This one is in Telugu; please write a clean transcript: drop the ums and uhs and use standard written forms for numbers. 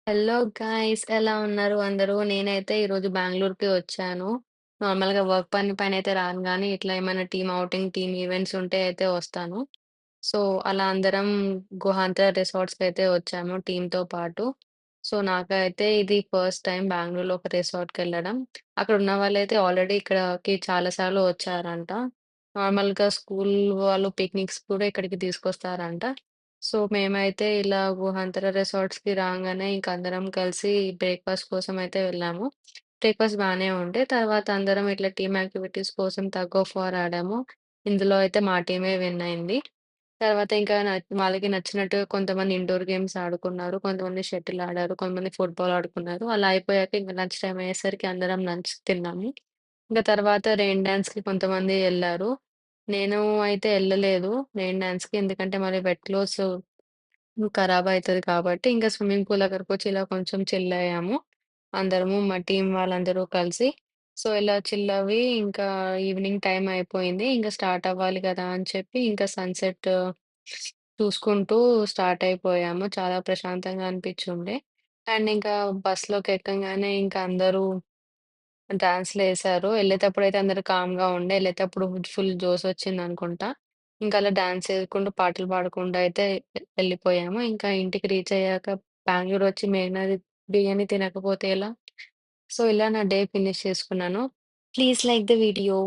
హలో గైస్, ఎలా ఉన్నారు అందరూ? నేనైతే ఈరోజు బెంగుళూరుకి వచ్చాను. నార్మల్‌గా వర్క్ పైనైతే రాను గానీ, ఇట్లా ఏమైనా టీమ్ ఔటింగ్, టీమ్ ఈవెంట్స్ ఉంటే అయితే వస్తాను. సో, అలా అందరం గుహాంతర రిసార్ట్స్‌కైతే వచ్చాము టీమ్‌తో పాటు. సో, నాకైతే ఇది ఫస్ట్ టైమ్ బెంగుళూరులో ఒక రిసార్ట్‌కెళ్ళడం. అక్కడ ఉన్న వాళ్ళైతే ఆల్రెడీ ఇక్కడికి చాలా సార్లు వచ్చారంట. నార్మల్‌గా స్కూల్ వాళ్ళు పిక్నిక్స్ కూడా ఇక్కడికి తీసుకొస్తారంట. సో, మేమైతే ఇలా గుహాంతర రిసార్ట్స్‌కి రాంగానే ఇంక అందరం కలిసి బ్రేక్‌ఫాస్ట్ కోసం అయితే వెళ్ళాము. బ్రేక్‌ఫాస్ట్ బానే ఉండే. తర్వాత అందరం ఇట్లా టీమ్ యాక్టివిటీస్ కోసం టగ్ ఆఫ్ వార్ ఆడాము. ఇందులో అయితే మా టీమే విన్ అయింది. తర్వాత ఇంకా వాళ్ళకి నచ్చినట్టుగా కొంతమంది ఇండోర్ గేమ్స్ ఆడుకున్నారు. కొంతమంది షటిల్ ఆడారు. కొంతమంది ఫుట్‌బాల్ ఆడుకున్నారు. అలా అయిపోయాక ఇంక లంచ్ టైమ్ అయ్యేసరికి అందరం లంచ్ తిన్నాము. ఇంక తర్వాత రెయిన్ డాన్స్‌కి కొంతమంది ఎళ్లారు. నేను అయితే ఎళ్ళలేదు రెయిన్ డాన్స్‌కి. ఎందుకంటే మళ్ళీ వెట్ క్లోత్స్ ఖరాబ్ అయితది కాబట్టి, ఇంక స్విమ్మింగ్ పూల్ దగ్గరకొచ్చి ఇలా కొంచెం చిల్ అయ్యాము. అందరము మా టీమ్ వాళ్ళందరూ కలిసి. సో, ఇలా చిల్ అవ్వి ఇంకా ఈవినింగ్ టైమ్ అయిపోయింది. ఇంక స్టార్ట్ అవ్వాలి కదా అని చెప్పి ఇంకా సన్‌సెట్ చూసుకుంటూ స్టార్ట్ అయిపోయాము. చాలా ప్రశాంతంగా అనిపిచ్చుండే. అండ్ ఇంకా బస్‌లోకి ఎక్కంగానే ఇంక అందరూ డాన్స్‌లేశారు. ఎళ్ళేటప్పుడైతే అందరూ కామ్‌గా ఉండే. ఎళ్ళేటప్పుడు ఫుల్ జోషొచ్చిందనుకుంటా. ఇంకా అలా డాన్స్ చేసుకుంటూ, పాటలు పాడుకుంటూ అయితే ఎళ్ళిపోయాము. ఇంకా ఇంటికి రీచ్ అయ్యాక బెంగుళూరొచ్చి మెయినది బిర్యానీ తినకపోతే ఎలా? సో, ఇలా నా డే ఫినిష్ చేసుకున్నాను. Please like the video.